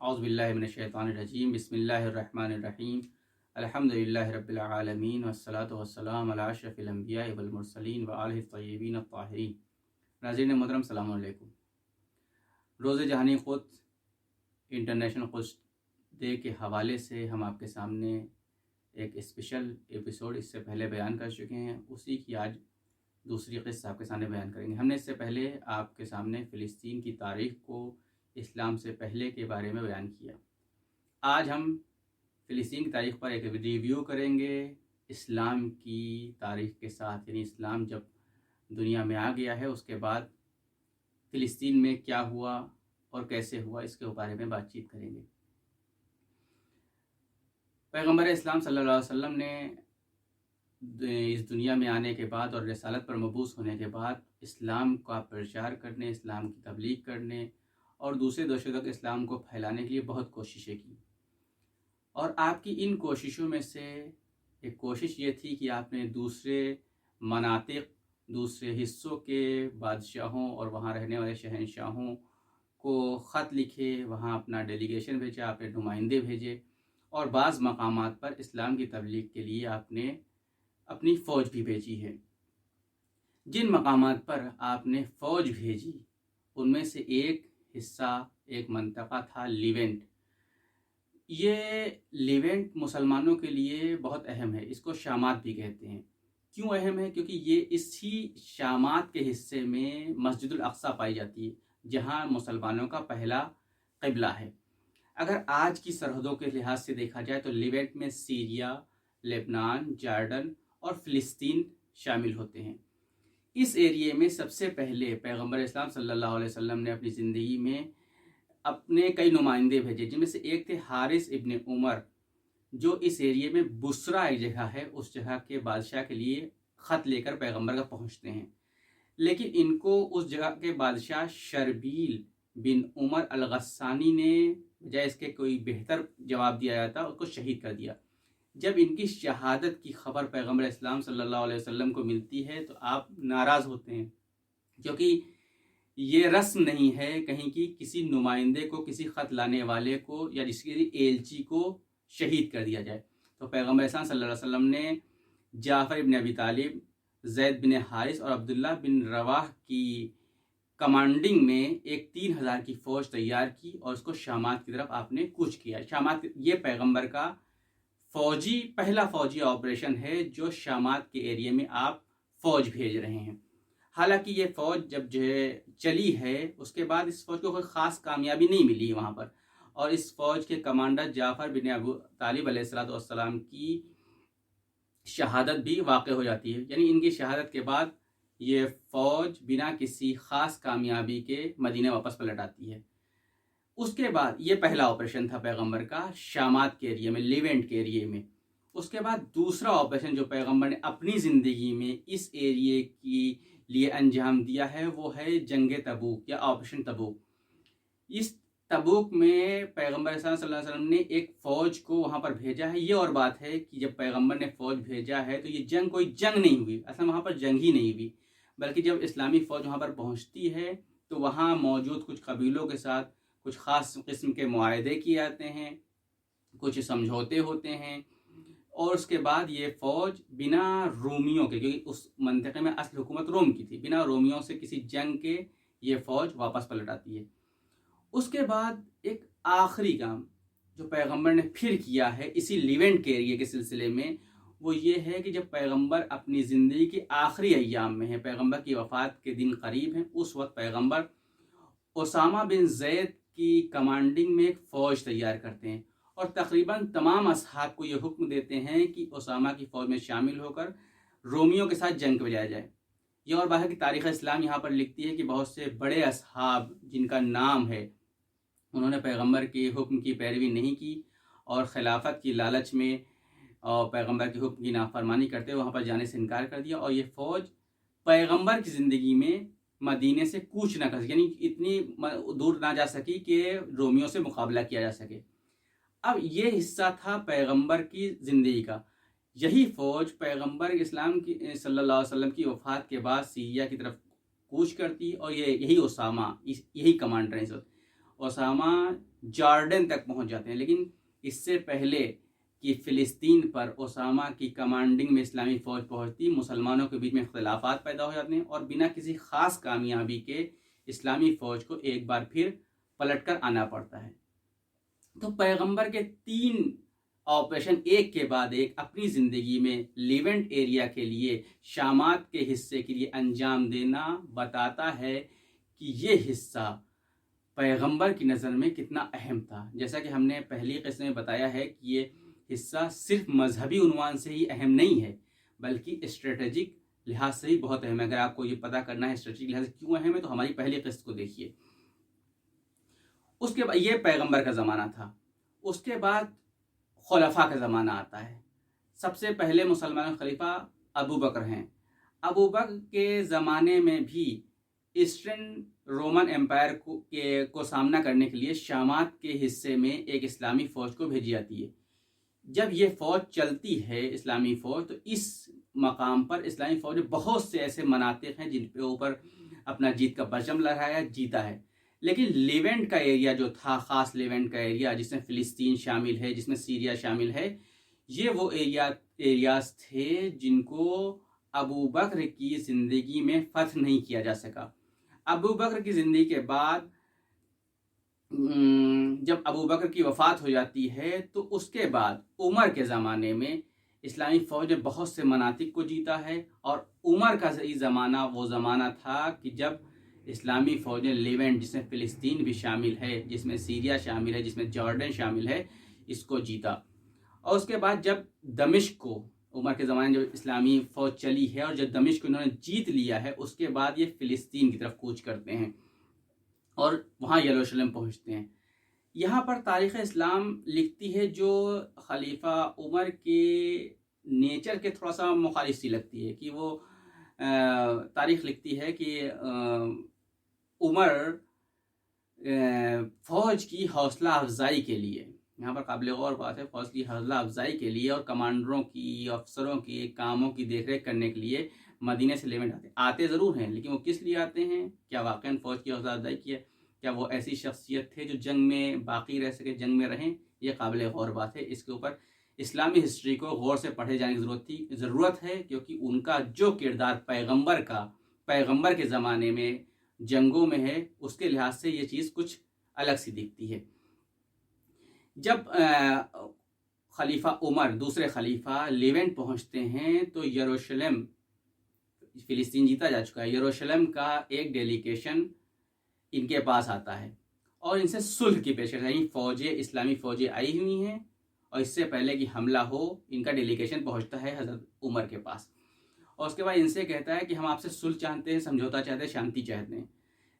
اعوذ باللہ من الشیطان الرجیم بسم اللہ الرحمن الرحیم الحمدللہ رب العالمین والصلاة والسلام علی اشرف الانبیاء والمرسلین وآلہ الطیبین الطاہرین۔ ناظرین محترم، السلام علیکم۔ روز جہانی قدس انٹرنیشنل قدس ڈے کے حوالے سے ہم آپ کے سامنے ایک اسپیشل ایپیسوڈ اس سے پہلے بیان کر چکے ہیں، اسی کی آج دوسری قسط آپ کے سامنے بیان کریں گے۔ ہم نے اس سے پہلے آپ کے سامنے فلسطین کی تاریخ کو اسلام سے پہلے کے بارے میں بیان کیا۔ آج ہم فلسطین کی تاریخ پر ایک ریویو کریں گے اسلام کی تاریخ کے ساتھ، یعنی اسلام جب دنیا میں آ گیا ہے اس کے بعد فلسطین میں کیا ہوا اور کیسے ہوا، اس کے بارے میں بات چیت کریں گے۔ پیغمبر اسلام صلی اللہ علیہ وسلم نے اس دنیا میں آنے کے بعد اور رسالت پر مبعوث ہونے کے بعد اسلام کا پرچار کرنے، اسلام کی تبلیغ کرنے اور دوسرے دیشوں تک اسلام کو پھیلانے کے لیے بہت کوششیں کی، اور آپ کی ان کوششوں میں سے ایک کوشش یہ تھی کہ آپ نے دوسرے مناطق، دوسرے حصوں کے بادشاہوں اور وہاں رہنے والے شہنشاہوں کو خط لکھے، وہاں اپنا ڈیلیگیشن بھیجا، آپ نے نمائندے بھیجے، اور بعض مقامات پر اسلام کی تبلیغ کے لیے آپ نے اپنی فوج بھی بھیجی ہے۔ جن مقامات پر آپ نے فوج بھیجی ان میں سے ایک حصہ، ایک منطقہ تھا لیونٹ۔ یہ لیونٹ مسلمانوں کے لیے بہت اہم ہے، اس کو شامات بھی کہتے ہیں۔ کیوں اہم ہے؟ کیونکہ یہ اسی شامات کے حصے میں مسجد الاقصی پائی جاتی ہے، جہاں مسلمانوں کا پہلا قبلہ ہے۔ اگر آج کی سرحدوں کے لحاظ سے دیکھا جائے تو لیونٹ میں سیریا، لبنان، جارڈن اور فلسطین شامل ہوتے ہیں۔ اس ایریے میں سب سے پہلے پیغمبر اسلام صلی اللہ علیہ وسلم نے اپنی زندگی میں اپنے کئی نمائندے بھیجے، جن میں سے ایک تھے حارث ابن عمر، جو اس ایریے میں بصرہ ایک جگہ ہے، اس جگہ کے بادشاہ کے لیے خط لے کر پیغمبر کا پہنچتے ہیں، لیکن ان کو اس جگہ کے بادشاہ شربیل بن عمر الغسانی نے بجائے اس کے کوئی بہتر جواب دیا جاتا اس کو شہید کر دیا۔ جب ان کی شہادت کی خبر پیغمبر اسلام صلی اللہ علیہ وسلم کو ملتی ہے تو آپ ناراض ہوتے ہیں، کیونکہ یہ رسم نہیں ہے کہیں کی کسی نمائندے کو، کسی خط لانے والے کو یا کسی ایلچی کو شہید کر دیا جائے۔ تو پیغمبر اسلام صلی اللہ علیہ وسلم نے جعفر ابن ابی طالب، زید بن حارث اور عبداللہ بن رواح کی کمانڈنگ میں ایک 3000 کی فوج تیار کی اور اس کو شامات کی طرف آپ نے کوچ کیا۔ شامات یہ پیغمبر کا پہلا فوجی آپریشن ہے جو شامات کے ایریے میں آپ فوج بھیج رہے ہیں۔ حالانکہ یہ فوج جب چلی ہے اس کے بعد اس فوج کو کوئی خاص کامیابی نہیں ملی وہاں پر، اور اس فوج کے کمانڈر جعفر بن ابو طالب علیہ السلام کی شہادت بھی واقع ہو جاتی ہے، یعنی ان کی شہادت کے بعد یہ فوج بنا کسی خاص کامیابی کے مدینہ واپس پلٹ آتی ہے۔ اس کے بعد یہ پہلا آپریشن تھا پیغمبر کا شامات کے ایریے میں، لیونٹ کے ایریے میں۔ اس کے بعد دوسرا آپریشن جو پیغمبر نے اپنی زندگی میں اس ایریے کی لیے انجام دیا ہے وہ ہے جنگ تبوک یا آپریشن تبوک۔ اس تبوک میں پیغمبر صلی اللہ علیہ وسلم نے ایک فوج کو وہاں پر بھیجا ہے۔ یہ اور بات ہے کہ جب پیغمبر نے فوج بھیجا ہے تو یہ کوئی جنگ نہیں ہوئی، اصلا وہاں پر جنگ ہی نہیں ہوئی، بلکہ جب اسلامی فوج وہاں پر پہنچتی ہے تو وہاں موجود کچھ قبیلوں کے ساتھ کچھ خاص قسم کے معاہدے کیے جاتے ہیں، کچھ سمجھوتے ہوتے ہیں، اور اس کے بعد یہ فوج بنا رومیوں کے، کیونکہ اس منطقے میں اصل حکومت روم کی تھی، بنا رومیوں سے کسی جنگ کے یہ فوج واپس پلٹ آتی ہے۔ اس کے بعد ایک آخری کام جو پیغمبر نے پھر کیا ہے اسی لیونٹ کے ایریے کے سلسلے میں، وہ یہ ہے کہ جب پیغمبر اپنی زندگی کے آخری ایام میں ہے، پیغمبر کی وفات کے دن قریب ہیں، اس وقت پیغمبر اسامہ بن زید کی کمانڈنگ میں ایک فوج تیار کرتے ہیں، اور تقریباً تمام اصحاب کو یہ حکم دیتے ہیں کہ اسامہ کی فوج میں شامل ہو کر رومیوں کے ساتھ جنگ بجایا جائے۔ یہ اور بات ہے کہ تاریخ اسلام یہاں پر لکھتی ہے کہ بہت سے بڑے اصحاب جن کا نام ہے انہوں نے پیغمبر کے حکم کی پیروی نہیں کی اور خلافت کی لالچ میں اور پیغمبر کے حکم کی نافرمانی کرتے ہوئے وہاں پر جانے سے انکار کر دیا، اور یہ فوج پیغمبر کی زندگی میں مدینے سے کوچ نہ کر سکی، یعنی اتنی دور نہ جا سکی کہ رومیوں سے مقابلہ کیا جا سکے۔ اب یہ حصہ تھا پیغمبر کی زندگی کا۔ یہی فوج پیغمبر اسلام کی صلی اللہ علیہ وسلم کی وفات کے بعد سیریا کی طرف کوچ کرتی، اور یہی اسامہ یہی کمانڈر ہیں۔ اسامہ جارڈن تک پہنچ جاتے ہیں، لیکن اس سے پہلے کہ فلسطین پر اسامہ کی کمانڈنگ میں اسلامی فوج پہنچتی، مسلمانوں کے بیچ میں اختلافات پیدا ہو جاتے ہیں اور بنا کسی خاص کامیابی کے اسلامی فوج کو ایک بار پھر پلٹ کر آنا پڑتا ہے۔ تو پیغمبر کے 3 آپریشن ایک کے بعد ایک اپنی زندگی میں لیونٹ ایریا کے لیے، شامات کے حصے کے لیے انجام دینا بتاتا ہے کہ یہ حصہ پیغمبر کی نظر میں کتنا اہم تھا۔ جیسا کہ ہم نے پہلی قسط میں بتایا ہے کہ یہ حصہ صرف مذہبی عنوان سے ہی اہم نہیں ہے بلکہ اسٹریٹجک لحاظ سے ہی بہت اہم ہے۔ اگر آپ کو یہ پتہ کرنا ہے اسٹریٹجک لحاظ سے کیوں اہم ہے تو ہماری پہلی قسط کو دیکھیے۔ اس کے بعد یہ پیغمبر کا زمانہ تھا، اس کے بعد خلفاء کا زمانہ آتا ہے۔ سب سے پہلے مسلمان خلیفہ ابو بکر ہیں۔ ابو بکر کے زمانے میں بھی ایسٹرن رومن امپائر کو سامنا کرنے کے لیے شامات کے حصے میں ایک اسلامی فوج کو بھیجی جاتی ہے۔ جب یہ فوج چلتی ہے اسلامی فوج، تو اس مقام پر اسلامی فوج بہت سے ایسے مناطق ہیں جن پہ اوپر اپنا جیت کا پرچم لہرایا، جیتا ہے۔ لیکن لیونٹ کا ایریا جو تھا، خاص لیونٹ کا ایریا جس میں فلسطین شامل ہے، جس میں سیریا شامل ہے، یہ وہ ایریاز تھے جن کو ابو بکر کی زندگی میں فتح نہیں کیا جا سکا۔ ابو بکر کی زندگی کے بعد جب ابو بکر کی وفات ہو جاتی ہے تو اس کے بعد عمر کے زمانے میں اسلامی فوج نے بہت سے مناطق کو جیتا ہے، اور عمر کا زمانہ وہ زمانہ تھا کہ جب اسلامی فوج نے لیونٹ، جس میں فلسطین بھی شامل ہے، جس میں سیریا شامل ہے، جس میں جارڈن شامل ہے، اس کو جیتا۔ اور اس کے بعد جب دمشق کو، عمر کے زمانے میں جب اسلامی فوج چلی ہے اور جب دمشق کو انہوں نے جیت لیا ہے، اس کے بعد یہ فلسطین کی طرف کوچ کرتے ہیں اور وہاں یروشلم پہنچتے ہیں۔ یہاں پر تاریخ اسلام لکھتی ہے جو خلیفہ عمر کے نیچر کے تھوڑا سا مخالف سی لگتی ہے، کہ وہ تاریخ لکھتی ہے کہ عمر فوج کی حوصلہ افزائی کے لیے، یہاں پر قابل غور بات ہے، فوج کی حوصلہ افزائی کے لیے اور کمانڈروں کی، افسروں کی کاموں کی دیکھ ریکھ کرنے کے لیے مدینے سے لیونٹ آتے ضرور ہیں، لیکن وہ کس لیے آتے ہیں؟ کیا واقعاً فوج کی حوصلہ افزائی کی ہے؟ کیا وہ ایسی شخصیت تھے جو جنگ میں باقی رہ سکے، جنگ میں رہیں؟ یہ قابل غور بات ہے۔ اس کے اوپر اسلامی ہسٹری کو غور سے پڑھے جانے کی ضرورت ہے، کیونکہ ان کا جو کردار پیغمبر کے زمانے میں جنگوں میں ہے، اس کے لحاظ سے یہ چیز کچھ الگ سی دکھتی ہے۔ جب خلیفہ عمر، دوسرے خلیفہ، لیونٹ پہنچتے ہیں تو یروشلم، فلسطین جیتا جا چکا ہے، یروشلم کا ایک ڈیلیگیشن ان کے پاس آتا ہے اور ان سے صلح کی پیشکش ہے۔ اسلامی فوجیں آئی ہوئی ہیں اور اس سے پہلے کہ حملہ ہو، ان کا ڈیلیگیشن پہنچتا ہے حضرت عمر کے پاس، اور اس کے بعد ان سے کہتا ہے کہ ہم آپ سے صلح چاہتے ہیں، سمجھوتا چاہتے ہیں، شانتی چاہتے ہیں،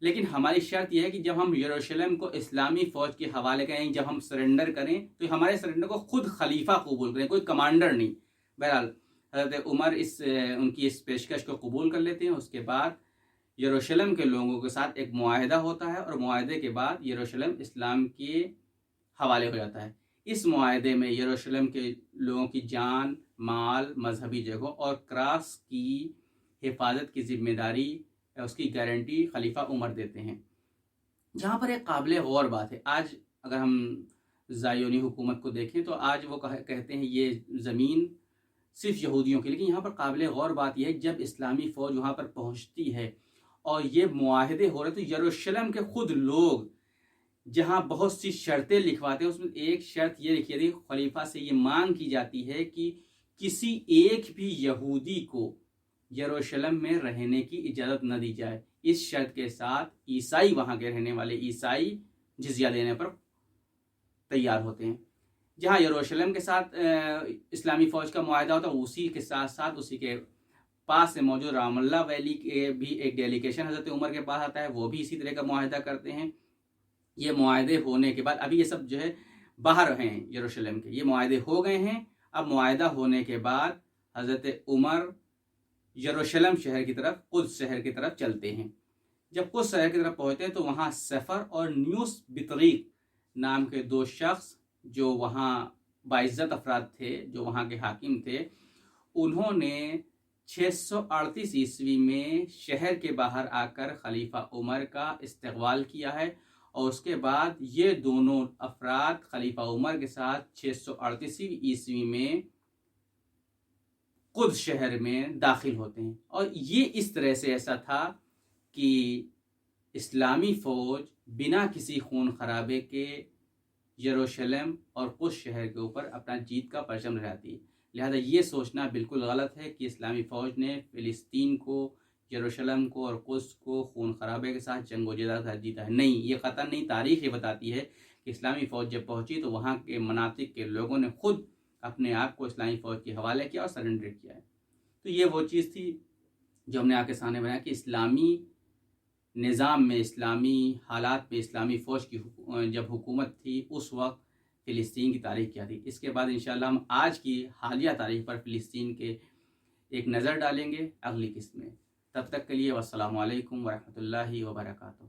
لیکن ہماری شرط یہ ہے کہ جب ہم یروشلم کو اسلامی فوج کے حوالے کریں، جب ہم سرنڈر کریں تو ہمارے سرنڈر کو خود خلیفہ قبول کریں، کوئی کمانڈر نہیں۔ بہرحال حضرت عمر ان کی اس پیشکش کو قبول کر لیتے ہیں۔ اس کے بعد یروشلم کے لوگوں کے ساتھ ایک معاہدہ ہوتا ہے اور معاہدے کے بعد یروشلم اسلام کے حوالے ہو جاتا ہے۔ اس معاہدے میں یروشلم کے لوگوں کی جان، مال، مذہبی جگہوں اور کراس کی حفاظت کی ذمہ داری، اس کی گارنٹی خلیفہ عمر دیتے ہیں۔ جہاں پر ایک قابل غور بات ہے، آج اگر ہم زائونی حکومت کو دیکھیں تو آج وہ کہتے ہیں یہ زمین صرف یہودیوں کی، لیکن یہاں پر قابل غور بات یہ ہے جب اسلامی فوج وہاں پر پہنچتی ہے اور یہ معاہدے ہو رہے تو یروشلم کے خود لوگ جہاں بہت سی شرطیں لکھواتے ہیں، اس میں ایک شرط یہ لکھی جاتی ہے، خلیفہ سے یہ مانگ کی جاتی ہے کہ کسی ایک بھی یہودی کو یروشلم میں رہنے کی اجازت نہ دی جائے۔ اس شرط کے ساتھ عیسائی، وہاں کے رہنے والے عیسائی جزیہ دینے پر تیار ہوتے ہیں۔ جہاں یروشلم کے ساتھ اسلامی فوج کا معاہدہ ہوتا ہے، اسی کے ساتھ ساتھ اسی کے پاس سے موجود رام اللہ ویلی کے بھی ایک ڈیلیگیشن حضرت عمر کے پاس آتا ہے، وہ بھی اسی طرح کا معاہدہ کرتے ہیں۔ یہ معاہدے ہونے کے بعد، ابھی یہ سب جو ہے باہر ہیں یروشلم کے، یہ معاہدے ہو گئے ہیں۔ اب معاہدہ ہونے کے بعد حضرت عمر یروشلم شہر کی طرف، قدس شہر کی طرف چلتے ہیں۔ جب قدس شہر کی طرف پہنچتے ہیں تو وہاں سفر اور نیوس بطریق نام کے 2 شخص جو وہاں باعزت افراد تھے، جو وہاں کے حاکم تھے، انہوں نے 638 عیسوی میں شہر کے باہر آ کر خلیفہ عمر کا استقبال کیا ہے اور اس کے بعد یہ دونوں افراد خلیفہ عمر کے ساتھ 638 عیسوی میں قدس شہر میں داخل ہوتے ہیں. اور یہ اس طرح سے ایسا تھا کہ اسلامی فوج بنا کسی خون خرابے کے یروشلم اور قدس شہر کے اوپر اپنا جیت کا پرچم لہراتی ہے. لہذا یہ سوچنا بالکل غلط ہے کہ اسلامی فوج نے فلسطین کو، یروشلم کو اور قدس کو خون خرابے کے ساتھ جنگ و جدال کا جیتا ہے. نہیں، یہ قطعا نہیں. تاریخ یہ بتاتی ہے کہ اسلامی فوج جب پہنچی تو وہاں کے مناطق کے لوگوں نے خود اپنے آپ کو اسلامی فوج کے حوالے کیا اور سرنڈر کیا ہے. تو یہ وہ چیز تھی جو ہم نے آپ کے سامنے بنایا کہ اسلامی نظام میں، اسلامی حالات میں اسلامی فوج کی جب حکومت تھی اس وقت فلسطین کی تاریخ کیا تھی. اس کے بعد انشاءاللہ ہم آج کی حالیہ تاریخ پر فلسطین کے ایک نظر ڈالیں گے اگلی قسط میں. تب تک کے لیے والسلام علیکم ورحمۃ اللہ وبرکاتہ.